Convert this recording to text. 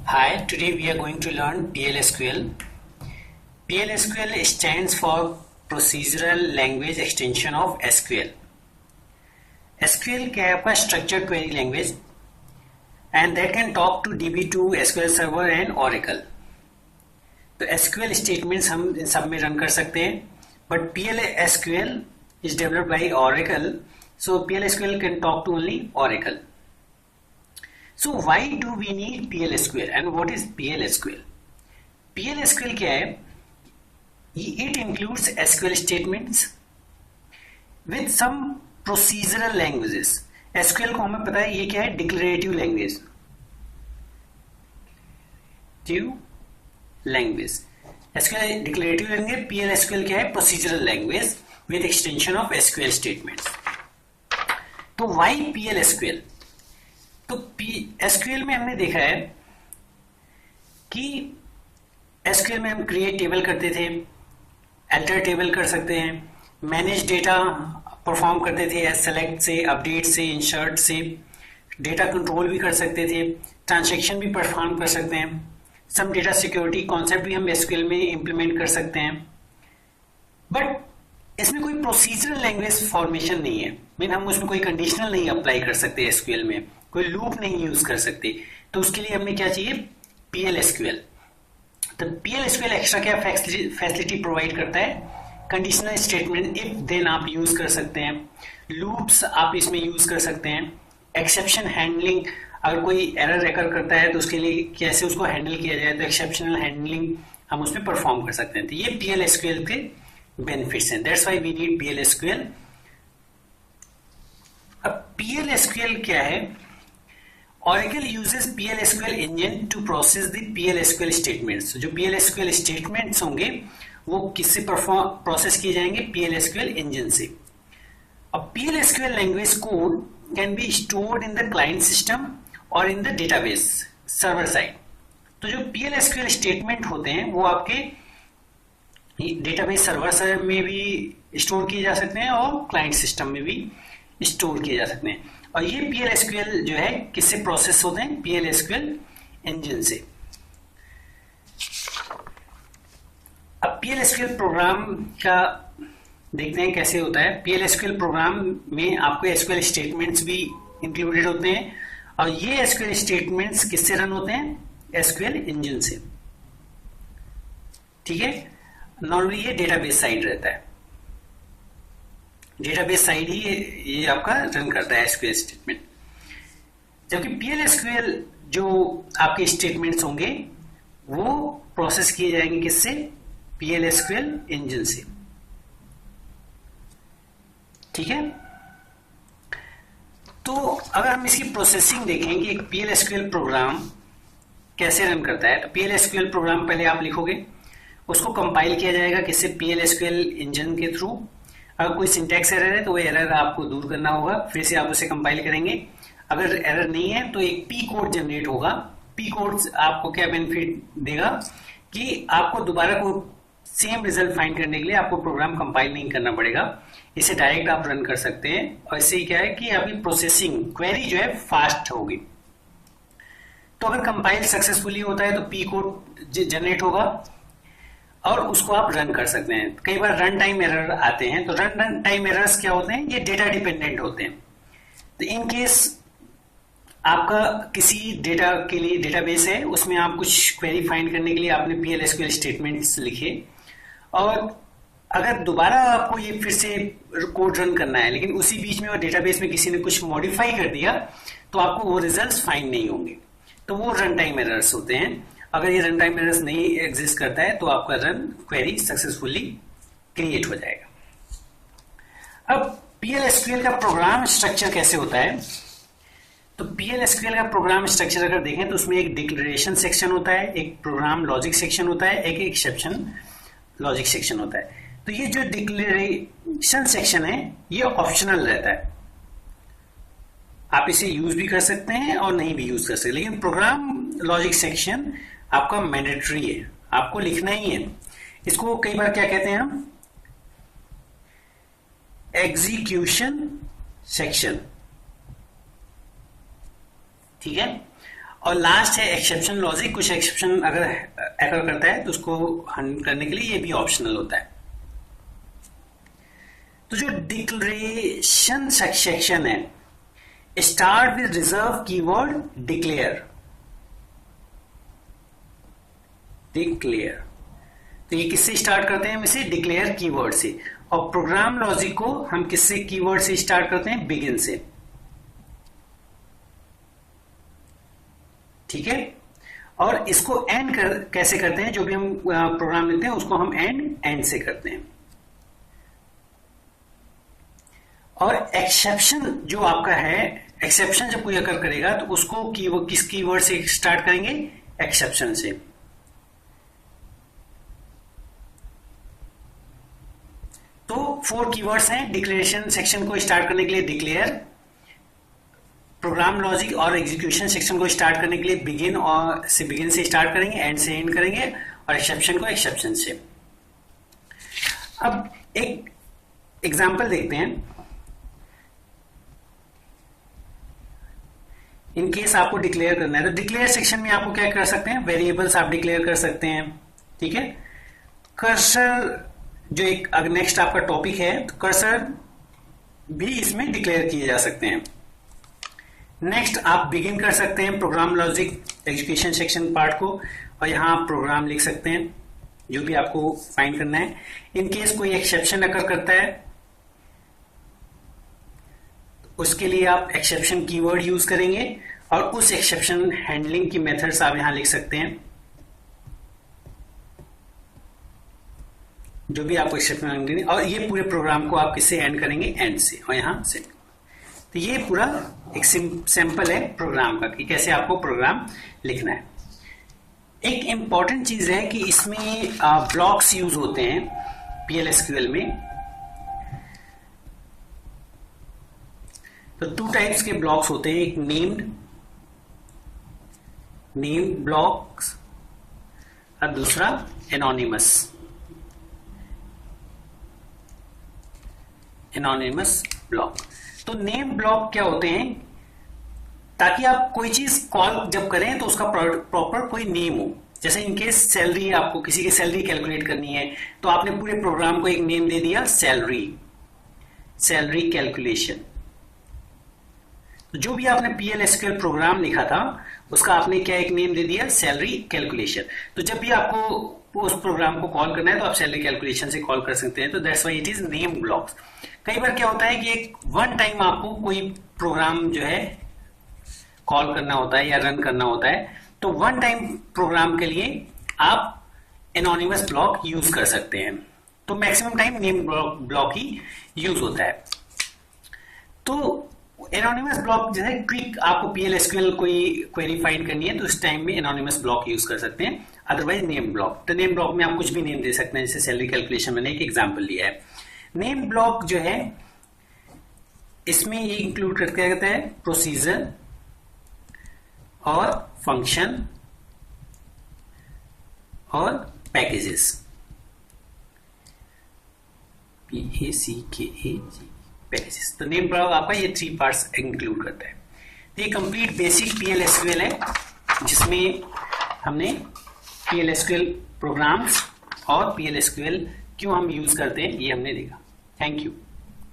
Hi, today we are going to learn PLSQL. PLSQL stands for Procedural Language Extension of SQL. SQL क्या है आपका Structured Query Language and that can talk to DB2, SQL Server and Oracle. तो SQL statements हम इन सब में run कर सकते हैं, but PLSQL is developed by Oracle, so PLSQL can talk to only Oracle. So why do we need PLSQL and what is PLSQL? PLSQL क्या है? It includes SQL statements with some procedural languages. SQL को हमें पता है ये क्या है? Declarative language. SQL declarative language, PLSQL क्या है? Procedural language with extension of SQL statements. तो why PLSQL? तो SQL में हमने देखा है कि SQL में हम क्रिएट टेबल करते थे, अल्टर टेबल कर सकते हैं, मैनेज डेटा परफॉर्म करते थे, सेलेक्ट से, अपडेट से, इंसर्ट से, डेटा कंट्रोल भी कर सकते थे, ट्रांजैक्शन भी परफॉर्म कर सकते हैं, सम डेटा सिक्योरिटी कॉन्सेप्ट भी हम SQL में इंप्लीमेंट कर सकते हैं। बट इसमें कोई प्रोसीजरल लैंग्वेज फॉर्मेशन नहीं है, मीन हम उसमें कोई कंडीशनल नहीं अप्लाई कर सकते, SQL में कोई लूप नहीं यूज कर सकते। तो उसके लिए हमें क्या चाहिए? PLSQL। तो PLSQL एक्स्ट्रा क्या फैसिलिटी प्रोवाइड करता है? कंडीशनल स्टेटमेंट इफ देन आप यूज कर सकते हैं, लूप्स आप इसमें यूज कर सकते हैं, एक्सेप्शन हैंडलिंग, अगर कोई एरर रेकर करता है तो उसके लिए कैसे उसको हैंडल किया जाए, तो एक्सेप्शनल हैंडलिंग हम उसमें परफॉर्म कर सकते हैं। तो ये PLSQL के बेनिफिट्स हैं, that's why we need PLSQL। अब PLSQL क्या है? Oracle uses PLSQL engine to process the PLSQL statements. जो PLSQL statements होंगे वो किससे प्रोसेस किए जाएंगे? PLSQL engine से। अब PLSQL language code can be stored in the client system or in the database server side. तो जो PLSQL statement होते हैं वो आपके डेटाबेस सर्वर में भी स्टोर किए जा सकते हैं और क्लाइंट सिस्टम में भी स्टोर किए जा सकते हैं। और ये PLSQL जो है किससे प्रोसेस होते हैं? PLSQL इंजन से। अब PLSQL प्रोग्राम का देखते हैं कैसे होता है। PLSQL प्रोग्राम में आपको SQL स्टेटमेंट्स भी इंक्लूडेड होते हैं और ये SQL स्टेटमेंट्स किससे रन होते हैं? SQL इंजन से। ठीक है, नॉर्मली ये डेटाबेस साइड रहता है, डेटाबेस साइड ही ये आपका रन करता है SQL स्टेटमेंट। जबकि PLSQL जो आपके स्टेटमेंट्स होंगे वो प्रोसेस किए जाएंगे किससे? PLSQL इंजन से। ठीक है, तो अगर हम इसकी प्रोसेसिंग देखें कि एक PLSQL प्रोग्राम कैसे रन करता है, तो PLSQL प्रोग्राम पहले आप लिखोगे, उसको कंपाइल किया जाएगा किससे? PLSQL इंजन के थ्रू। अगर कोई सिंटैक्स एरर है तो वो एरर आपको दूर करना होगा, फिर से आप उसे कंपाइल करेंगे। अगर एरर नहीं है तो एक P कोड जनरेट होगा। P कोड आपको क्या बेनिफिट देगा कि आपको दोबारा को सेम रिजल्ट फाइंड करने के लिए आपको प्रोग्राम कंपाइल नहीं करना पड़ेगा, इसे डायरेक्ट आप रन कर सकते हैं। और इससे क्या है कि आपकी प्रोसेसिंग क्वेरी जो है फास्ट होगी। तो अगर कंपाइल सक्सेसफुली होता है तो P कोड जनरेट होगा और उसको आप रन कर सकते हैं। कई बार रन टाइम एरर आते हैं, तो रन टाइम एरर्स क्या होते हैं? ये डेटा डिपेंडेंट होते हैं। तो इन केस आपका किसी डेटा के लिए डेटाबेस है, उसमें आप कुछ क्वेरी फाइंड करने के लिए आपने PLSQL स्टेटमेंट्स लिखे और अगर दोबारा आपको ये फिर से कोड रन करना है, लेकिन उसी बीच में वो डेटाबेस में किसी ने कुछ मॉडिफाई कर दिया, तो आपको वो रिजल्ट्स फाइंड नहीं होंगे। तो वो रन टाइम एरर्स होते हैं। अगर ये रन टाइम एरर्स नहीं एग्जिस्ट करता है तो आपका रन क्वेरी सक्सेसफुली क्रिएट हो जाएगा। अब PLSQL का प्रोग्राम स्ट्रक्चर कैसे होता है? तो PLSQL का प्रोग्राम स्ट्रक्चर अगर देखें तो उसमें एक डिक्लेरेशन सेक्शन होता है, एक प्रोग्राम लॉजिक सेक्शन होता है, एक एक्सेप्शन लॉजिक सेक्शन होता है। तो ये जो डिक्लेरेशन सेक्शन है ये ऑप्शनल रहता है, आप इसे यूज भी कर सकते हैं और नहीं भी यूज कर सकते, लेकिन प्रोग्राम लॉजिक सेक्शन आपका मैंडेटरी है, आपको लिखना ही है। इसको कई बार क्या कहते हैं हम? Execution section. ठीक है, और लास्ट है एक्सेप्शन लॉजिक। कुछ एक्सेप्शन अगर एकर करता है तो उसको हैंडल करने के लिए ये भी ऑप्शनल होता है। तो जो डिक्लेरेशन सेक्शन है, start with reserve keyword declare. Declare तो ये किससे स्टार्ट करते हैं? हम इसे डिक्लेयर कीवर्ड से। और प्रोग्राम लॉजिक को हम किससे कीवर्ड से स्टार्ट करते हैं? बिगिन से। ठीक है। और इसको एंड कैसे करते हैं? जो भी हम प्रोग्राम लिखते हैं उसको हम एंड से करते हैं। और एक्सेप्शन जो आपका है, एक्सेप्शन जब कोई अकर करेगा तो उसको किस कीवर्ड से स्टार्ट करेंगे? एक्सेप्शन से। तो 4 कीवर्ड्स हैं डिक्लेरेशन सेक्शन को स्टार्ट करने के लिए डिक्लेयर, प्रोग्राम लॉजिक और एग्जीक्यूशन सेक्शन को स्टार्ट करने के लिए बिगिन से स्टार्ट करेंगे, एंड से एंड करेंगे, और एक्सेप्शन को एक्सेप्शन से। अब एक एग्जांपल देखते हैं। इन केस आपको डिक्लेयर करना है तो डिक्लेयर सेक्शन में आपको क्या कर सकते हैं? वेरिएबल्स आप डिक्लेयर कर सकते हैं। ठीक है। कर्सर जो एक नेक्स्ट आपका टॉपिक है, तो कर्सर भी इसमें डिक्लेयर किए जा सकते हैं। नेक्स्ट आप बिगिन कर सकते हैं program logic execution section part को, और यहां आप प्रोग्राम लिख सकते हैं जो भी आपको फाइंड करना है। इन केस कोई एक्सेप्शन अकर करता है उसके लिए आप एक्सेप्शन कीवर्ड यूज करेंगे, और उस एक्सेप्शन हैंडलिंग की मेथड्स आप यहां लिख सकते हैं जो भी आपको एक्सेप्शन हैंडलिंग। और ये पूरे प्रोग्राम को आप किससे एंड करेंगे? एंड से, और यहां से। तो ये पूरा एक सैंपल है प्रोग्राम का कि कैसे आपको प्रोग्राम लिखना है। एक इंपॉर्टेंट चीज है कि इसमें ब्लॉक्स यूज होते हैं PL/SQL में। तो 2 टाइप्स के ब्लॉक्स होते हैं, एक नेम्ड ब्लॉक्स और दूसरा एनोनिमस ब्लॉक। तो नेम ब्लॉक क्या होते हैं? ताकि आप कोई चीज कॉल जब करें तो उसका प्रॉपर कोई नेम हो। जैसे इनकेस सैलरी, आपको किसी की सैलरी कैलकुलेट करनी है तो आपने पूरे प्रोग्राम को एक नेम दे दिया, सैलरी कैलकुलेशन। तो जो भी आपने PL/SQL प्रोग्राम लिखा था उसका आपने क्या एक नेम दे दिया? Salary calculation. तो जब भी आपको उस प्रोग्राम को कॉल करना है तो आप सैलरी कैलकुलेशन से कॉल कर सकते हैं। तो that's why it is name blocks. कई बार क्या होता है कि एक वन टाइम आपको कोई प्रोग्राम जो है कॉल करना होता है या रन करना होता है, तो वन टाइम प्रोग्राम के लिए आप एनोनिमस ब्लॉक यूज कर सकते हैं। तो मैक्सिमम टाइम नेम ब्लॉक ही यूज होता है। तो एनोनिमस ब्लॉक जो है क्विक, आपको PL/SQL कोई क्वेरी फाइंड करनी है तो इस टाइम में एनोनिमस ब्लॉक यूज कर सकते हैं। अदरवाइज नेम ब्लॉक, तो नेम ब्लॉक में आप कुछ भी नेम दे सकते हैं। जैसे सैलरी कैलकुलेशन मैंने एक एग्जांपल लिया है। नेम ब्लॉक जो है इसमें ये इंक्लूड करता है प्रोसीजर और फंक्शन और पैकेजेस, PACKAG पैकेजेस। तो नेम ब्लॉक आपका ये 3 पार्ट्स इंक्लूड करता है। तो ये कंप्लीट बेसिक PL/SQL है जिसमें हमने PL/SQL प्रोग्राम्स और PL/SQL क्यों हम यूज करते हैं ये हमने देखा। Thank you.